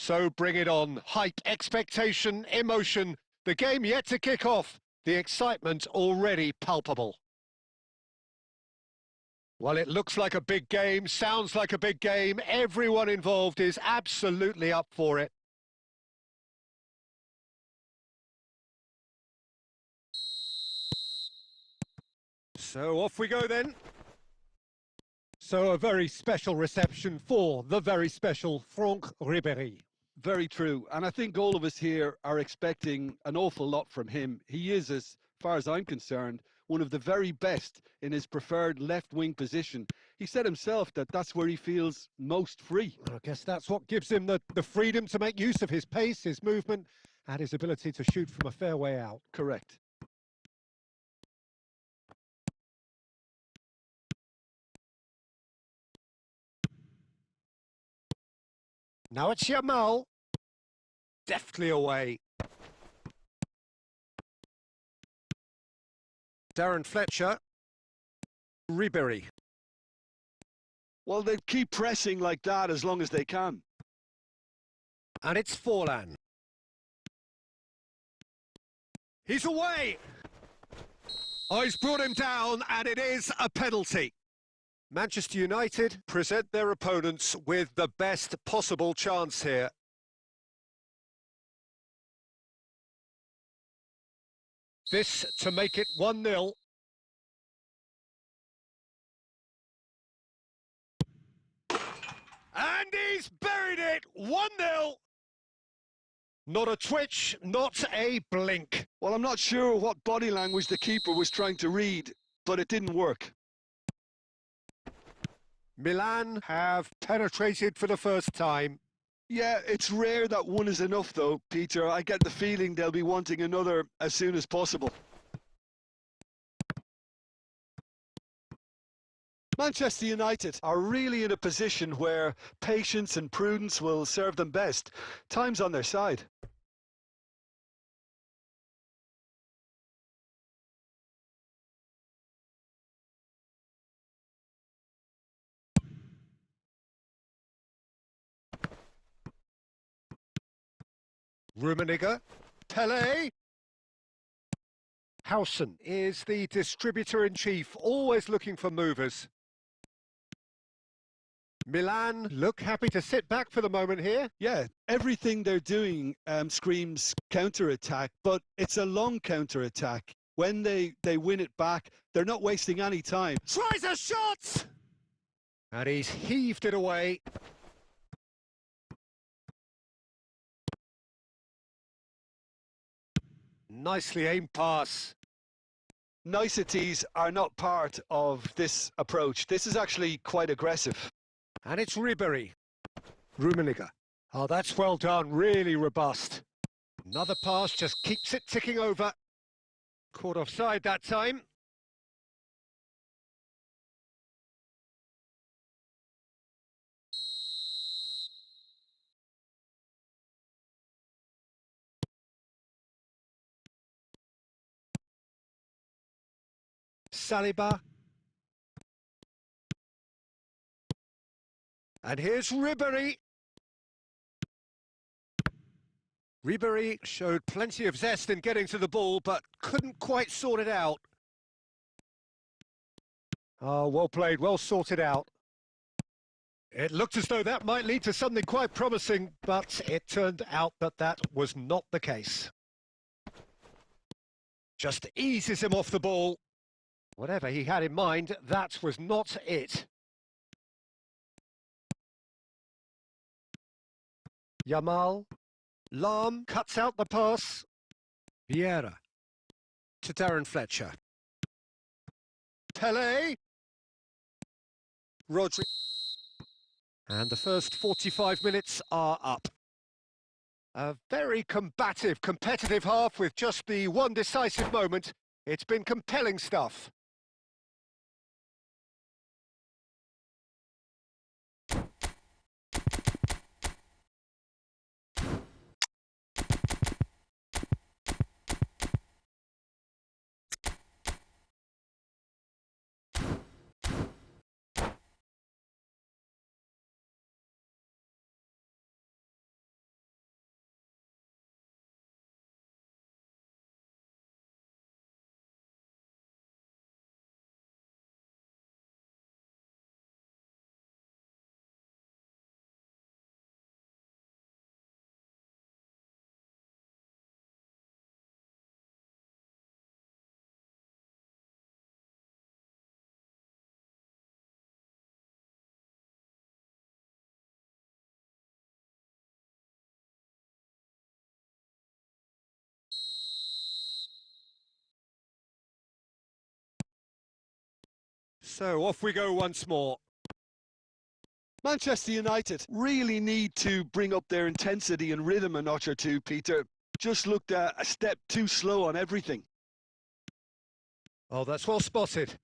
So bring it on. Hype, expectation, emotion. The game yet to kick off. The excitement already palpable. Well, it looks like a big game, sounds like a big game. Everyone involved is absolutely up for it. So off we go then. So a very special reception for the very special Franck Ribéry. Very true. And I think all of us here are expecting an awful lot from him. He is, as far as I'm concerned, one of the very best in his preferred left-wing position. He said himself that that's where he feels most free. I guess that's what gives him the freedom to make use of his pace, his movement, and his ability to shoot from a fair way out. Correct. Now it's Yamal. Deftly away. Darren Fletcher. Ribéry. Well, they keep pressing like that as long as they can. And it's Forlan. He's away! Oh, he's brought him down, and it is a penalty. Manchester United present their opponents with the best possible chance here. This to make it 1-0. And he's buried it! 1-0! Not a twitch, not a blink. Well, I'm not sure what body language the keeper was trying to read, but it didn't work. Milan have penetrated for the first time. Yeah, it's rare that one is enough, though, Peter. I get the feeling they'll be wanting another as soon as possible. Manchester United are really in a position where patience and prudence will serve them best. Time's on their side. Rummenigge. Pele. Howson is the distributor-in-chief, always looking for movers. Milan look happy to sit back for the moment here. Yeah, everything they're doing screams counter-attack, but it's a long counter-attack. When they win it back, they're not wasting any time. Tries a shot! And he's heaved it away. Nicely aimed pass. Niceties are not part of this approach. This is actually quite aggressive. And it's Ribery. Rummenigge. Oh, that's well done. Really robust. Another pass just keeps it ticking over. Caught offside that time. Saliba. And here's Ribery. Ribery showed plenty of zest in getting to the ball, but couldn't quite sort it out. Oh, well played, well sorted out. It looked as though that might lead to something quite promising, but it turned out that that was not the case. Just eases him off the ball. Whatever he had in mind, that was not it. Yamal. Lahm cuts out the pass. Vieira to Darren Fletcher. Pele. Rodri. And the first 45 minutes are up. A very combative, competitive half with just the one decisive moment. It's been compelling stuff. So off we go once more. Manchester United really need to bring up their intensity and rhythm a notch or two, Peter. Just looked a step too slow on everything. Oh, that's well spotted.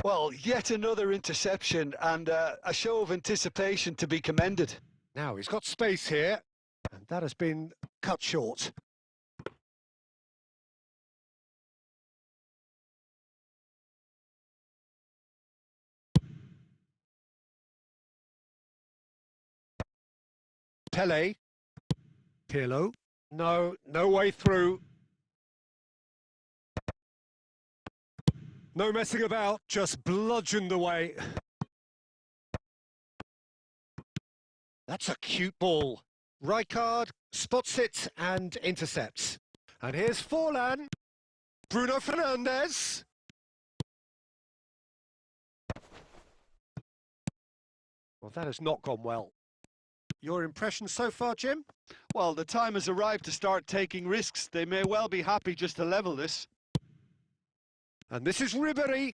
Well, yet another interception and a show of anticipation to be commended. Now he's got space here, and that has been cut short. Pele. Pirlo. No way through. No messing about, just bludgeoned away. That's a cute ball. Rijkaard spots it and intercepts. And here's Forlan. Bruno Fernandes. Well, that has not gone well. Your impression so far, Jim? Well, the time has arrived to start taking risks. They may well be happy just to level this. And this is Ribery.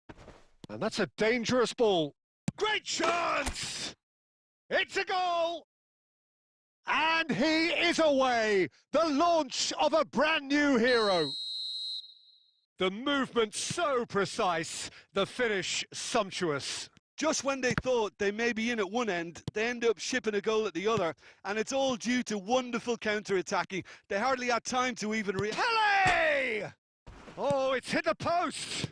And that's a dangerous ball. Great chance! It's a goal! And he is away! The launch of a brand new hero. The movement so precise, the finish sumptuous. Just when they thought they may be in at one end, they end up shipping a goal at the other, and it's all due to wonderful counter-attacking. They hardly had time to even Pele! Oh, it's hit the post!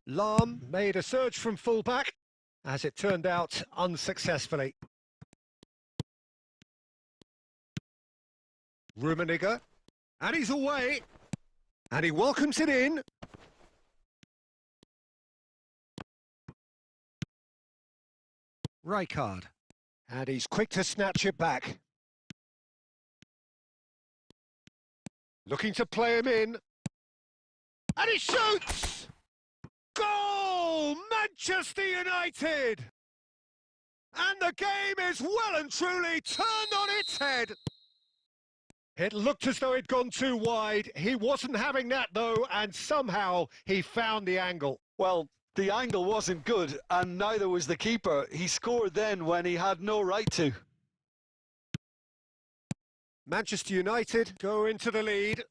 Lahm made a surge from fullback, as it turned out unsuccessfully. Rummenigge, and he's away, and he welcomes it in. Rijkaard, and he's quick to snatch it back. Looking to play him in, and he shoots! Goal! Manchester United! And the game is well and truly turned on its head. It looked as though it'd gone too wide. He wasn't having that, though, and somehow he found the angle. Well, the angle wasn't good, and neither was the keeper. He scored then when he had no right to. Manchester United go into the lead.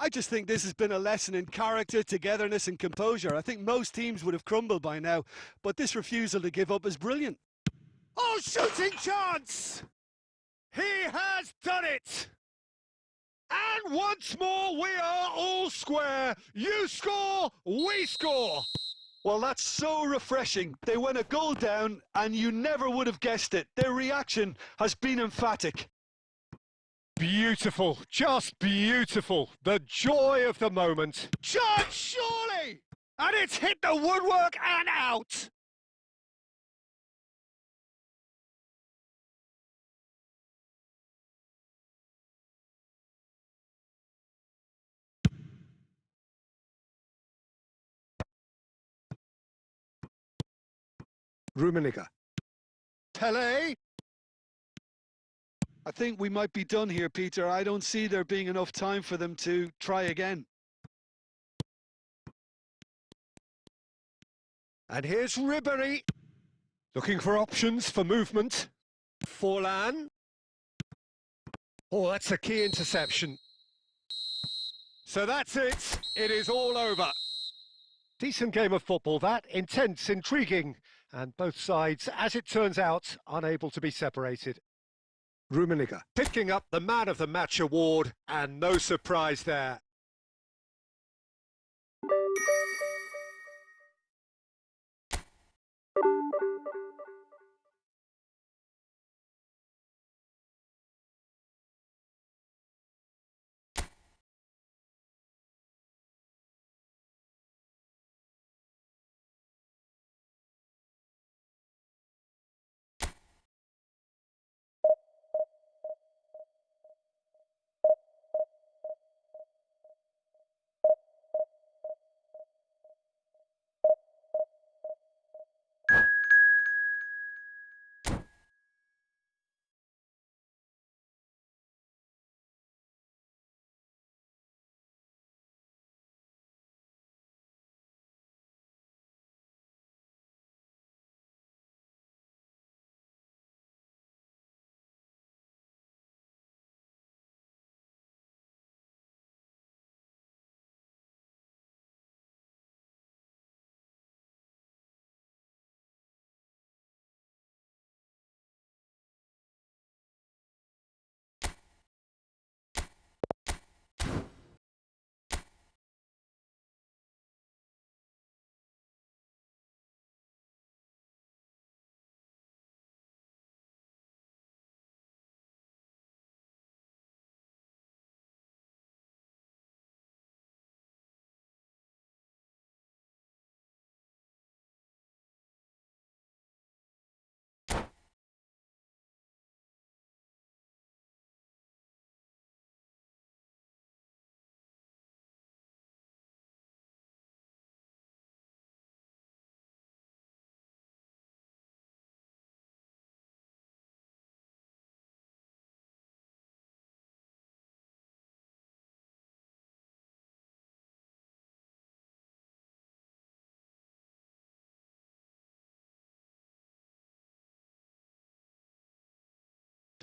I just think this has been a lesson in character, togetherness and composure. I think most teams would have crumbled by now, but this refusal to give up is brilliant. Oh, shooting chance! He has done it! And once more, we are all square. You score, we score. Well, that's so refreshing. They went a goal down, and you never would have guessed it. Their reaction has been emphatic. Beautiful, just beautiful. The joy of the moment. Chance, surely! And it's hit the woodwork and out. Rummenigge. Pele. I think we might be done here, Peter. I don't see there being enough time for them to try again. And here's Ribéry. Looking for options for movement. Forlan. Oh, that's a key interception. So that's it. It is all over. Decent game of football, that. Intense, intriguing. And both sides, as it turns out, unable to be separated. Rummenigge picking up the Man of the Match award, and no surprise there.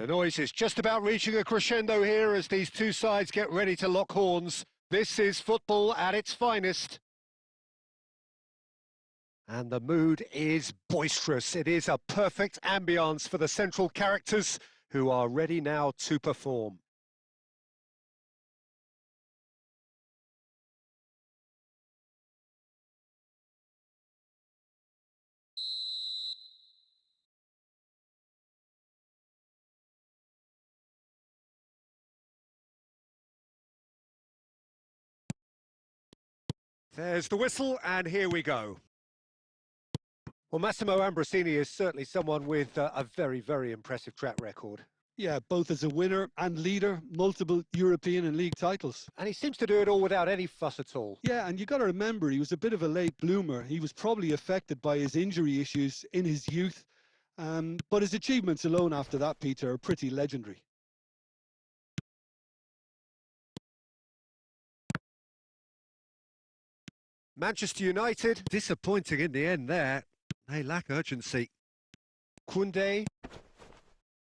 The noise is just about reaching a crescendo here as these two sides get ready to lock horns. This is football at its finest. And the mood is boisterous. It is a perfect ambience for the central characters who are ready now to perform. There's the whistle, and here we go. Well, Massimo Ambrosini is certainly someone with a very, very impressive track record. Yeah, both as a winner and leader, multiple European and league titles. And he seems to do it all without any fuss at all. Yeah, and you got to remember, he was a bit of a late bloomer. He was probably affected by his injury issues in his youth. But his achievements alone after that, Peter, are pretty legendary. Manchester United, disappointing in the end there. They lack urgency. Koundé,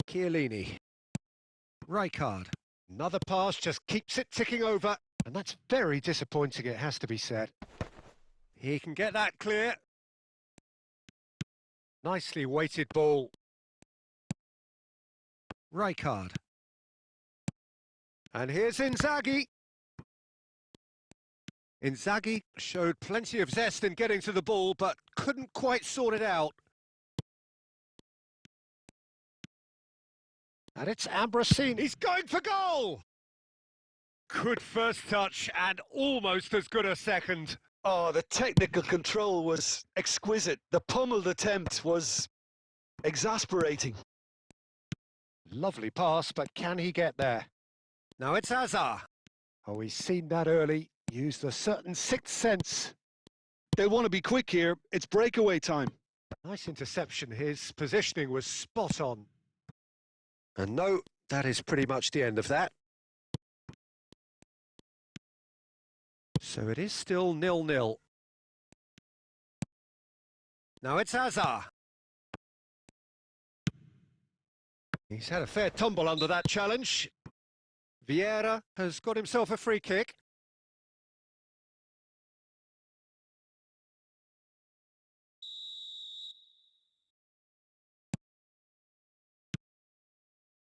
Chiellini, Rijkaard. Another pass just keeps it ticking over, and that's very disappointing, it has to be said. He can get that clear. Nicely weighted ball. Rijkaard. And here's Inzaghi. Inzaghi showed plenty of zest in getting to the ball, but couldn't quite sort it out. And it's Ambrosini. He's going for goal! Good first touch and almost as good a second. Oh, the technical control was exquisite. The pummeled attempt was exasperating. Lovely pass, but can he get there? Now it's Hazard. Oh, he's seen that early. Used a certain sixth sense. They want to be quick here. It's breakaway time. Nice interception. His positioning was spot on. And no, that is pretty much the end of that. So it is still 0-0. Now it's Hazard. He's had a fair tumble under that challenge. Vieira has got himself a free kick.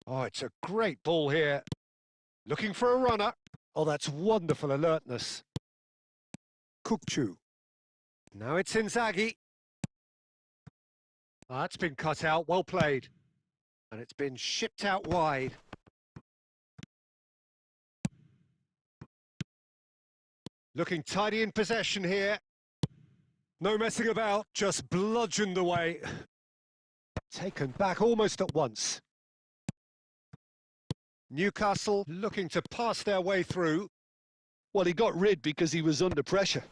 Oh, it's a great ball here. Looking for a runner. Oh, that's wonderful alertness. Kukçu. Now it's Inzaghi. That's been cut out, well played. And it's been shipped out wide. Looking tidy in possession here. No messing about, just bludgeoned away. Taken back almost at once. Newcastle looking to pass their way through. Well, he got rid because he was under pressure.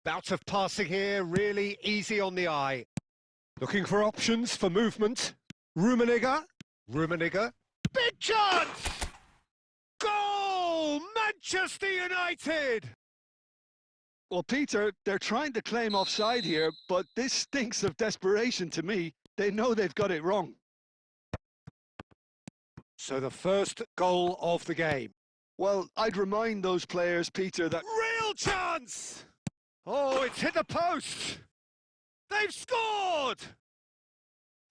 Bout of passing here, really easy on the eye. Looking for options for movement. Rummenigge. Big chance! Goal! Manchester United! Well, Peter, they're trying to claim offside here, but this stinks of desperation to me. They know they've got it wrong. So the first goal of the game. Well, I'd remind those players, Peter, that... Real chance! Oh, it's hit the post! They've scored!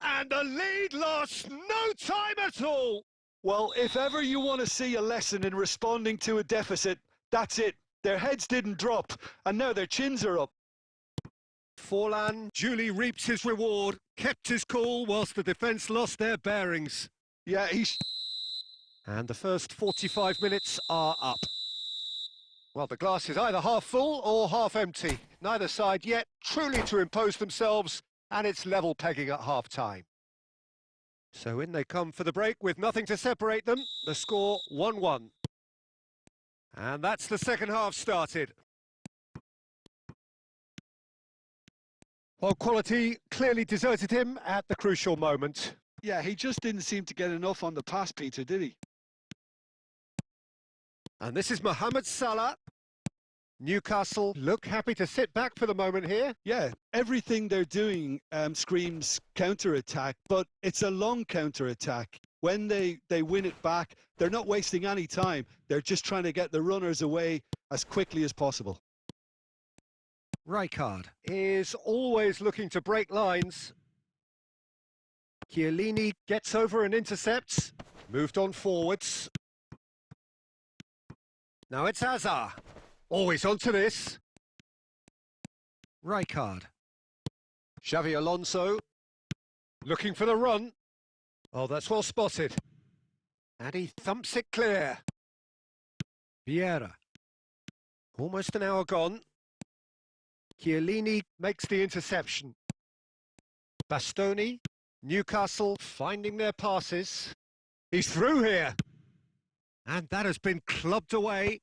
And the lead lost no time at all! Well, if ever you want to see a lesson in responding to a deficit, that's it. Their heads didn't drop, and now their chins are up. Forlan duly reaps his reward, kept his cool whilst the defence lost their bearings. Yeah, he's... And the first 45 minutes are up. Well, the glass is either half full or half empty. Neither side yet truly to impose themselves, and it's level pegging at half-time. So in they come for the break with nothing to separate them. The score 1-1. And that's the second half started. Well, quality clearly deserted him at the crucial moment. Yeah, he just didn't seem to get enough on the pass, Peter, did he? And this is Mohamed Salah. Newcastle look happy to sit back for the moment here. Yeah, everything they're doing screams counter-attack, but it's a long counter-attack. When they win it back, they're not wasting any time. They're just trying to get the runners away as quickly as possible. Rijkaard is always looking to break lines. Chiellini gets over and intercepts. Moved on forwards. Now it's Hazard. Always onto this. Rijkaard. Xavi Alonso. Looking for the run. Oh, that's well spotted. And he thumps it clear. Vieira. Almost an hour gone. Chiellini makes the interception. Bastoni, Newcastle finding their passes. He's through here. And that has been clubbed away.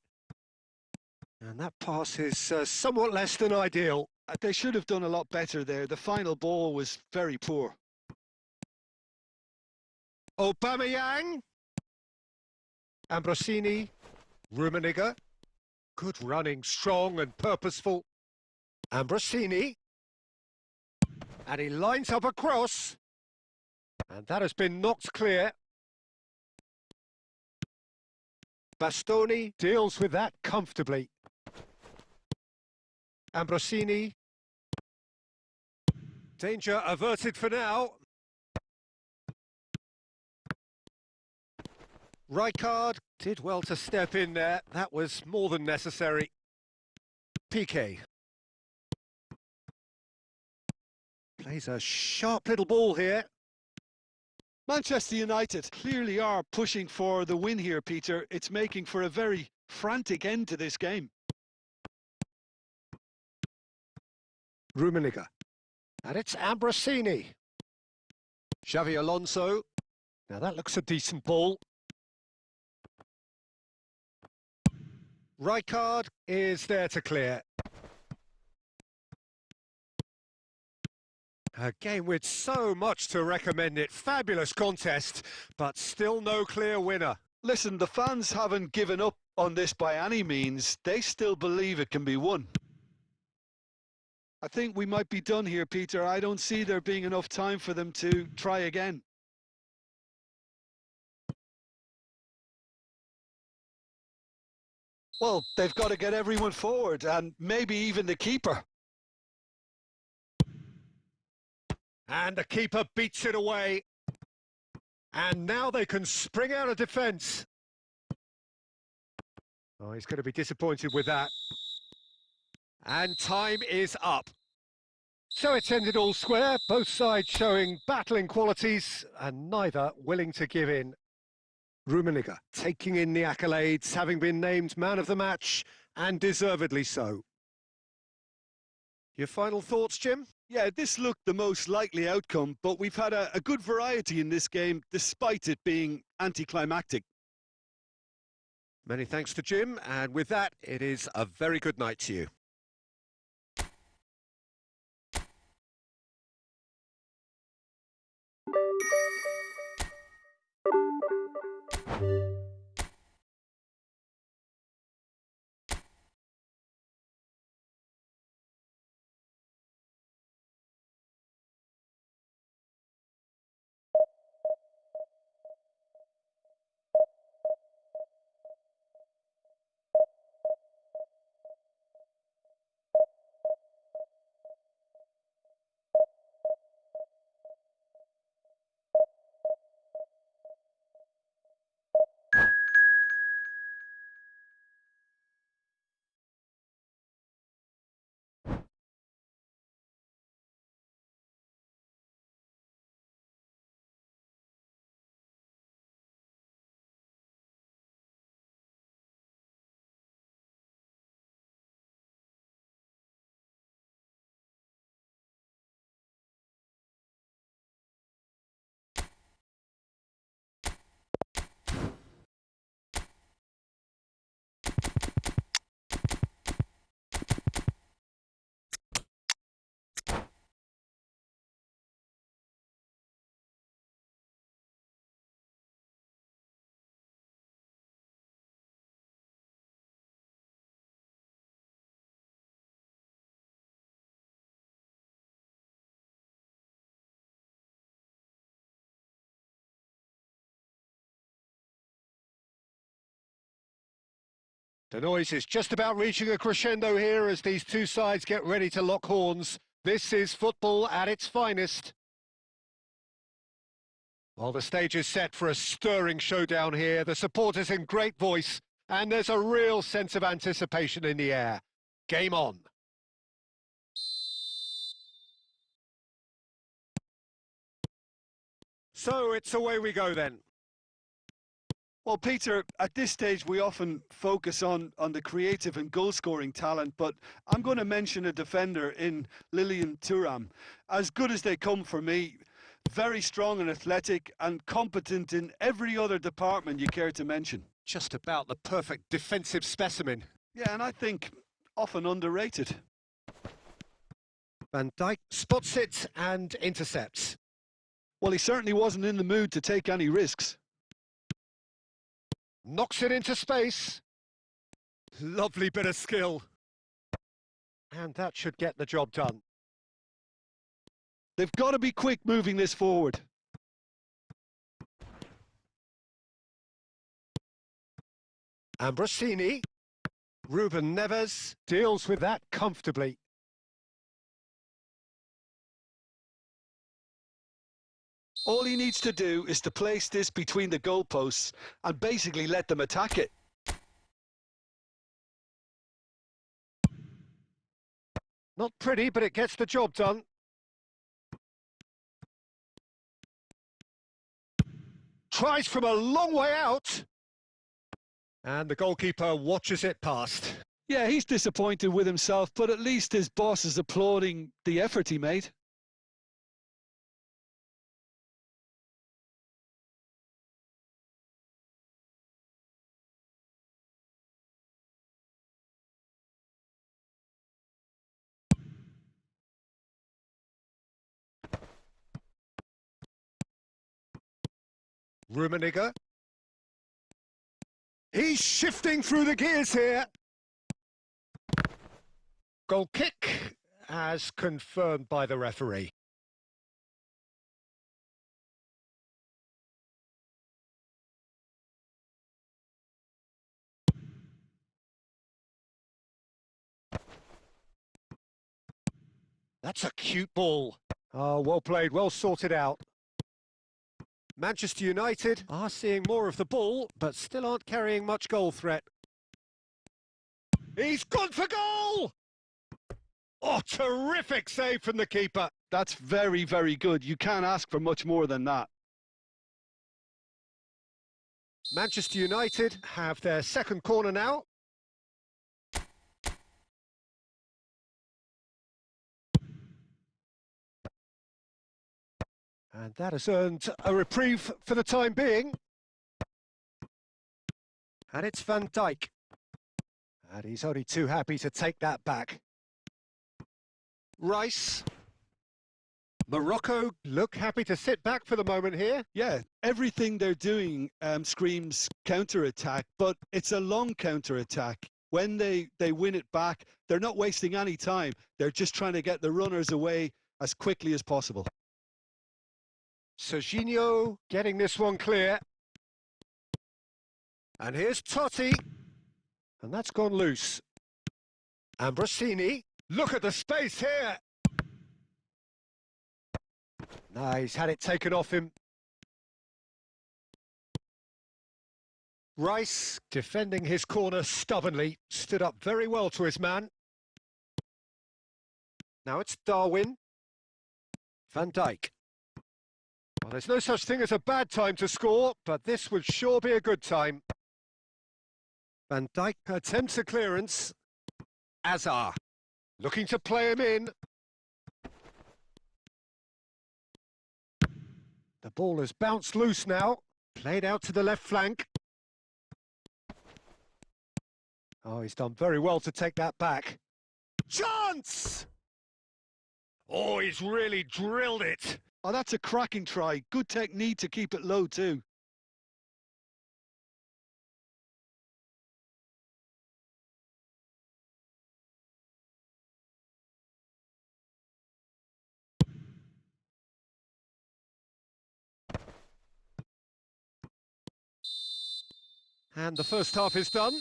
And that pass is somewhat less than ideal. They should have done a lot better there. The final ball was very poor. Aubameyang. Ambrosini. Rummenigge. Good running, strong and purposeful. Ambrosini. And he lines up a cross. And that has been knocked clear. Bastoni deals with that comfortably. Ambrosini. Danger averted for now. Rijkaard did well to step in there. That was more than necessary. Piqué. Plays a sharp little ball here. Manchester United clearly are pushing for the win here, Peter. It's making for a very frantic end to this game. Rummenigge. And it's Ambrosini. Xavi Alonso. Now that looks a decent ball. Rijkaard is there to clear. A game with so much to recommend it. Fabulous contest, but still no clear winner. Listen, the fans haven't given up on this by any means. They still believe it can be won. I think we might be done here, Peter. I don't see there being enough time for them to try again. Well, they've got to get everyone forward, and maybe even the keeper. And the keeper beats it away. And now they can spring out of defence. Oh, he's going to be disappointed with that. And time is up. So it's ended all square, both sides showing battling qualities and neither willing to give in. Rummenigge taking in the accolades, having been named man of the match, and deservedly so. Your final thoughts, Jim? Yeah, this looked the most likely outcome, but we've had a good variety in this game, despite it being anticlimactic. Many thanks to Jim, and with that, it is a very good night to you. The noise is just about reaching a crescendo here as these two sides get ready to lock horns. This is football at its finest. Well, the stage is set for a stirring showdown here. The supporters in great voice, and there's a real sense of anticipation in the air. Game on. So it's away we go then. Well, Peter, at this stage, we often focus on the creative and goal-scoring talent, but I'm going to mention a defender in Lilian Thuram. As good as they come for me, very strong and athletic and competent in every other department you care to mention. Just about the perfect defensive specimen. Yeah, and I think often underrated. Van Dijk spots it and intercepts. Well, he certainly wasn't in the mood to take any risks. Knocks it into space. Lovely bit of skill. And that should get the job done. They've got to be quick moving this forward. Ambrosini. Ruben Neves deals with that comfortably. All he needs to do is to place this between the goalposts and basically let them attack it. Not pretty, but it gets the job done. Tries from a long way out. And the goalkeeper watches it past. Yeah, he's disappointed with himself, but at least his boss is applauding the effort he made. Rummenigge. He's shifting through the gears here. Goal kick, as confirmed by the referee. That's a cute ball. Oh, well played, well sorted out. Manchester United are seeing more of the ball, but still aren't carrying much goal threat. He's gone for goal! Oh, terrific save from the keeper. That's very, very good. You can't ask for much more than that. Manchester United have their second corner now. And that has earned a reprieve for the time being. And it's Van Dijk. And he's only too happy to take that back. Rice. Morocco look happy to sit back for the moment here. Yeah, everything they're doing screams counter-attack, but it's a long counter-attack. When they win it back, they're not wasting any time. They're just trying to get the runners away as quickly as possible. Serginho getting this one clear. And here's Totti. And that's gone loose. Ambrosini. Look at the space here. No, he's had it taken off him. Rice, defending his corner stubbornly, stood up very well to his man. Now it's Darwin. Van Dijk. Well, there's no such thing as a bad time to score, but this would sure be a good time. Van Dijk attempts a clearance. Azar, looking to play him in. The ball has bounced loose now. Played out to the left flank. Oh, he's done very well to take that back. Chance! Oh, he's really drilled it. Oh, that's a cracking try. Good technique to keep it low too. And the first half is done.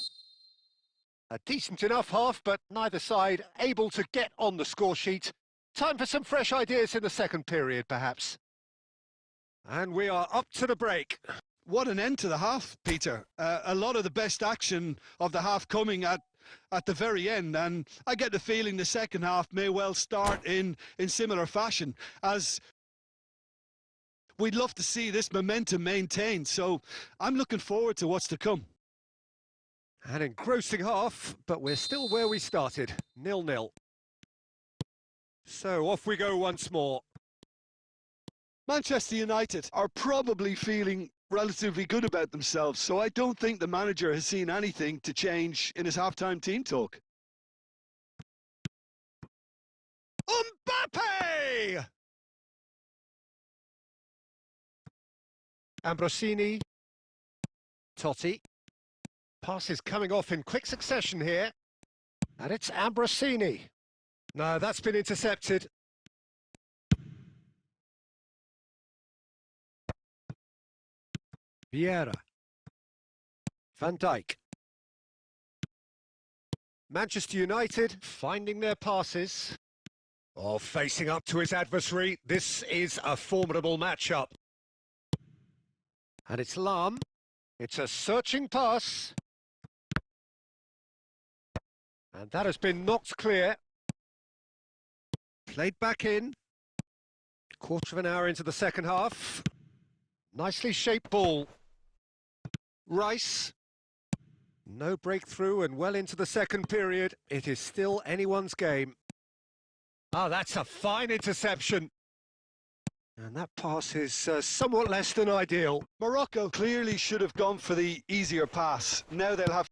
A decent enough half, but neither side able to get on the score sheet. Time for some fresh ideas in the second period, perhaps. And we are up to the break. What an end to the half, Peter. A lot of the best action of the half coming at the very end, and I get the feeling the second half may well start in similar fashion, as we'd love to see this momentum maintained, so I'm looking forward to what's to come. An engrossing half, but we're still where we started, 0-0. So off we go once more. Manchester United are probably feeling relatively good about themselves, so I don't think the manager has seen anything to change in his half-time team talk. Mbappe! Ambrosini. Totti. Pass is coming off in quick succession here. And it's Ambrosini. No, that's been intercepted. Vieira. Van Dijk. Manchester United finding their passes. Oh, facing up to his adversary. This is a formidable matchup. And it's Lahm. It's a searching pass. And that has been knocked clear. Played back in. Quarter of an hour into the second half. Nicely shaped ball. Rice. No breakthrough and well into the second period. It is still anyone's game. Ah, that's a fine interception. And that pass is somewhat less than ideal. Morocco clearly should have gone for the easier pass. Now they'll have